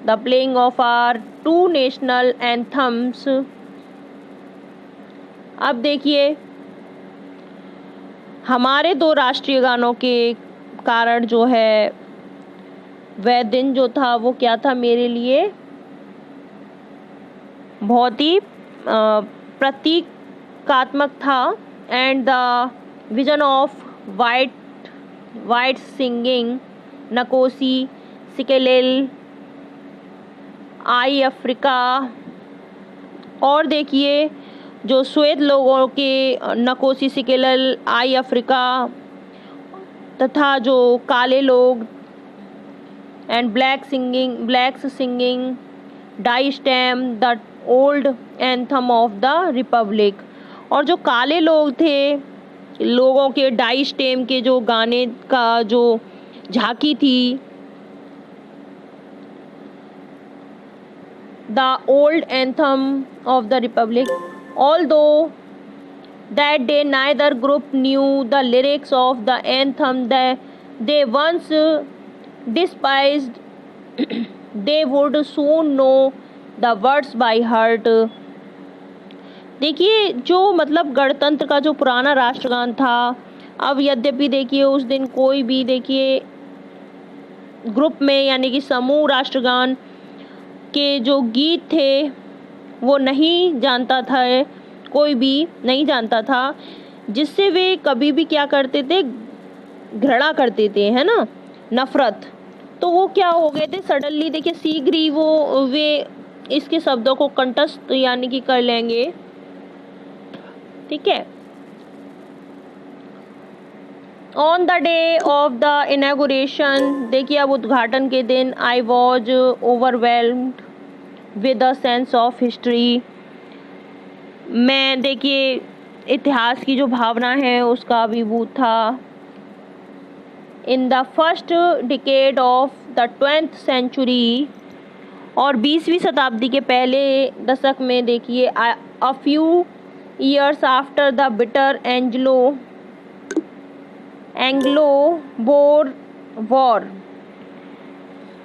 The playing of our two national anthems. अब देखिए हमारे दो राष्ट्रीय गानों के कारण जो है वह दिन जो था वो क्या था मेरे लिए, बहुत ही प्रतीकात्मक था। And the vision of white singing Nkosi Sikelel i Africa. और देखिए जो श्वेत लोगों के नकोसी सिकेलेल आई अफ्रीका तथा जो काले लोग and blacks singing Die Stem the old anthem of the Republic. और जो काले लोग थे लोगों के डाई स्टेम के जो गाने का जो झांकी थी, the old anthem of the Republic. Although that day neither group knew the lyrics of the anthem they once despised, they would soon know the words by heart। देखिए जो मतलब गणतंत्र का जो पुराना राष्ट्रगान था, अब यद्यपि देखिए उस दिन कोई भी देखिए ग्रुप में यानी कि समूह राष्ट्रगान के जो गीत थे वो नहीं जानता था, कोई भी नहीं जानता था, जिससे वे कभी भी क्या करते थे, घृणा करते थे, है ना, नफरत। तो वो क्या हो गए थे सडनली, देखिए शीघ्र ही वे इसके शब्दों को कंठस्थ यानी कि कर लेंगे। ठीक है। On the day of the inauguration, देखिए अब उद्घाटन के दिन, I was overwhelmed with a sense of history. मैं देखिए इतिहास की जो भावना है उसका अभिभूत था। In the first decade of the 20th century, और 20वीं शताब्दी के पहले दशक में देखिए a few years after the bitter Anglo Boer war,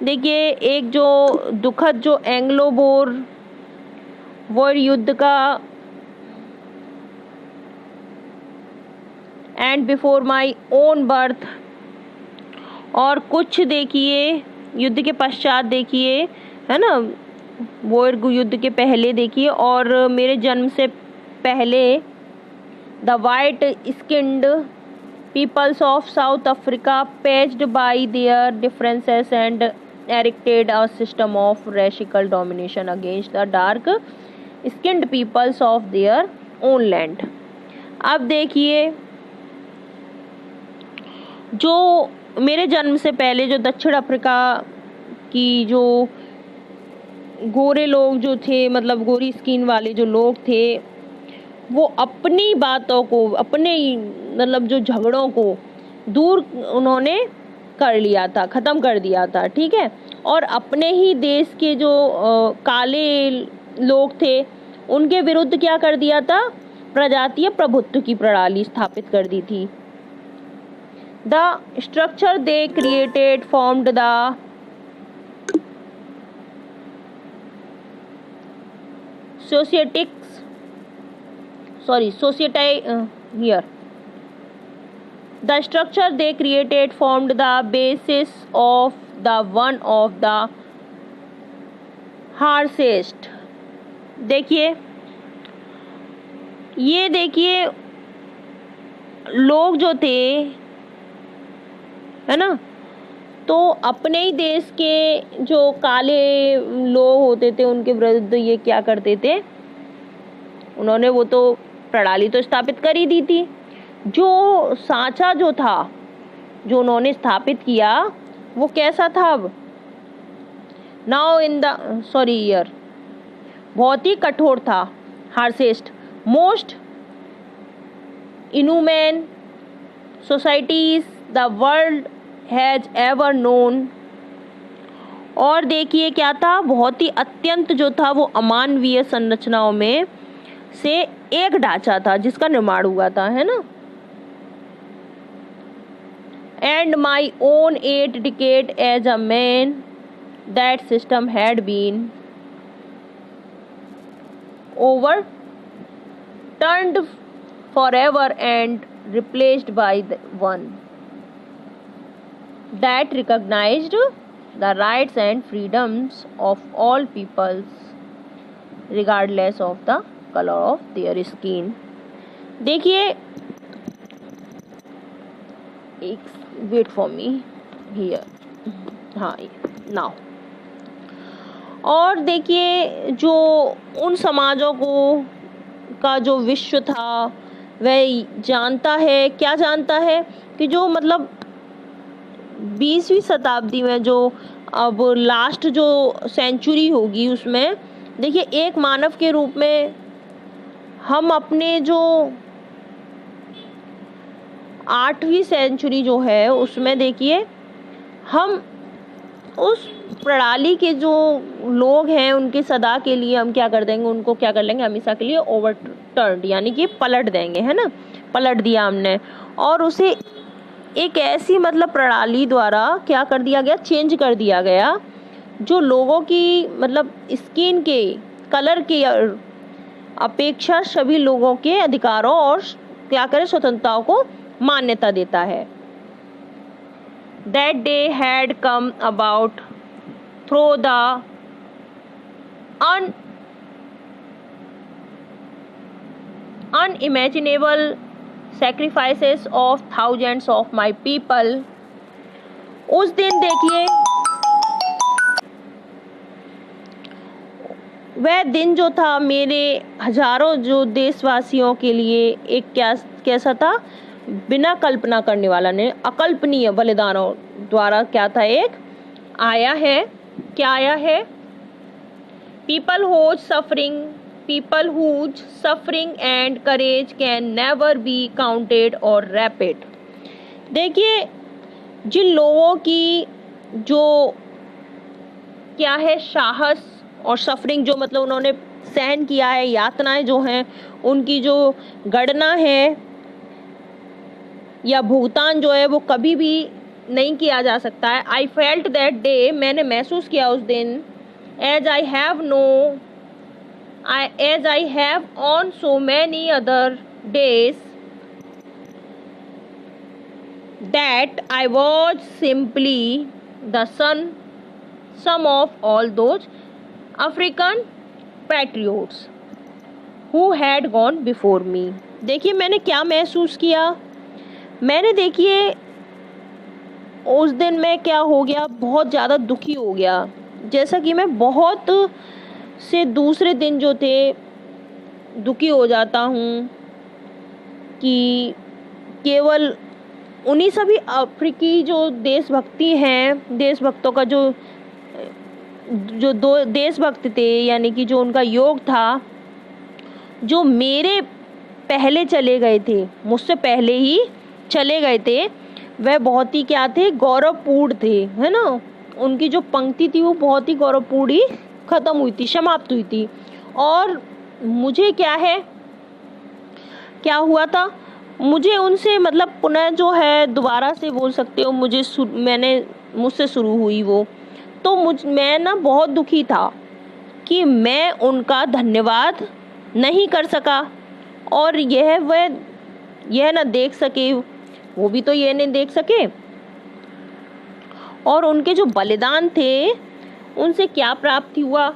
देखिए एक जो दुखद जो एंग्लो बोर वॉर युद्ध का, and before my own birth, और कुछ देखिए युद्ध के पश्चात देखिए, है ना, वॉर युद्ध के पहले देखिए, और मेरे जन्म से पहले the white skinned peoples of South Africa paged by their differences and erected a system of racial domination against the dark skinned peoples of their own land। अब देखिए जो मेरे जन्म से पहले जो दक्षिण अफ्रीका की जो गोरे लोग जो थे, मतलब गोरी स्किन वाले जो लोग थे, वो अपनी बातों को, अपने मतलब जो झगड़ों को दूर उन्होंने कर लिया था, ख़त्म कर दिया था। ठीक है। और अपने ही देश के जो काले लोग थे उनके विरुद्ध क्या कर दिया था, प्रजातीय प्रभुत्व की प्रणाली स्थापित कर दी थी। The structure they created formed the The structure they created formed the basis of the one of the harshest। देखिए ये देखिए लोग जो थे, है ना, तो अपने ही देश के जो काले लोग होते थे उनके विरुद्ध ये क्या करते थे, उन्होंने वो तो प्रणाली तो स्थापित कर ही दी थी। जो सांचा जो था जो उन्होंने स्थापित किया वो कैसा था, अब नाउ इन द ईयर बहुत ही कठोर था, harshest most inhuman societies the world has ever known. और देखिए क्या था, बहुत ही अत्यंत जो था वो अमानवीय संरचनाओं में से एक ढांचा था जिसका निर्माण हुआ था, है ना। And my own 8 decade as a man that system had been overturned forever and replaced by the one that recognized the rights and freedoms of all peoples regardless of the color of their skin. देखिए, एक wait for me here, हाँ now. और देखिए, जो उन समाजों को का जो विश्व था वह जानता है, क्या जानता है कि जो मतलब 20वीं शताब्दी में जो अब लास्ट जो सेंचुरी होगी उसमें देखिए, एक मानव के रूप में हम अपने जो 8वीं सेंचुरी जो है उसमें देखिए, हम उस प्रणाली के जो लोग हैं उनके सदा के लिए हम क्या कर देंगे, उनको क्या कर लेंगे, हमेशा के लिए ओवरटर्न यानी कि पलट देंगे, है ना। पलट दिया हमने और उसे एक ऐसी मतलब प्रणाली द्वारा क्या कर दिया गया, चेंज कर दिया गया जो लोगों की मतलब स्किन के कलर की अपेक्षा सभी लोगों के अधिकारों और क्या करे, स्वतंत्रताओं को मान्यता देता है। That day had come about through the unimaginable sacrifices of thousands of my people। उस दिन देखिए, वह दिन जो था मेरे हजारों जो देशवासियों के लिए एक कैसा था, बिना कल्पना करने वाला ने अकल्पनीय बलिदानों द्वारा क्या था, एक आया है। क्या आया है? People whose suffering and courage can never be counted or repaid. देखिए, जिन लोगों की जो क्या है साहस और सफरिंग, जो मतलब उन्होंने सहन किया है, यातनाएं जो हैं उनकी जो गणना है या भुगतान जो है वो कभी भी नहीं किया जा सकता है। आई फेल्ट दैट डे, मैंने महसूस किया उस दिन, as I have on so many other days, that I was simply the sum of all those African patriots who had gone before me. देखिए, मैंने क्या महसूस किया, मैंने देखिए उस दिन मैं क्या हो गया, बहुत ज़्यादा दुखी हो गया। जैसा कि मैं बहुत से दूसरे दिन जो थे दुखी हो जाता हूँ कि केवल उन्हीं सभी अफ्रीकी जो देशभक्ति हैं, देशभक्तों का जो दो देशभक्त थे यानी कि जो उनका योग था, जो मेरे पहले चले गए थे, मुझसे पहले ही चले गए थे, वह बहुत ही क्या थे, गौरवपूर्ण थे, है ना। उनकी जो पंक्ति थी वो बहुत ही गौरवपूर्ण ही खत्म हुई थी, समाप्त हुई थी। और मुझे क्या है, क्या हुआ था, मुझे उनसे मतलब पुनः जो है दोबारा से बोल सकते हो, मुझसे शुरू हुई वो, तो मैं ना बहुत दुखी था कि मैं उनका धन्यवाद नहीं कर सका और यह ना देख सके, वो भी तो ये नहीं देख सके। और उनके जो बलिदान थे उनसे क्या प्राप्ति हुआ,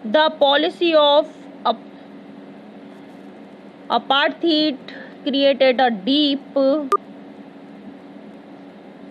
The policy of apartheid created a deep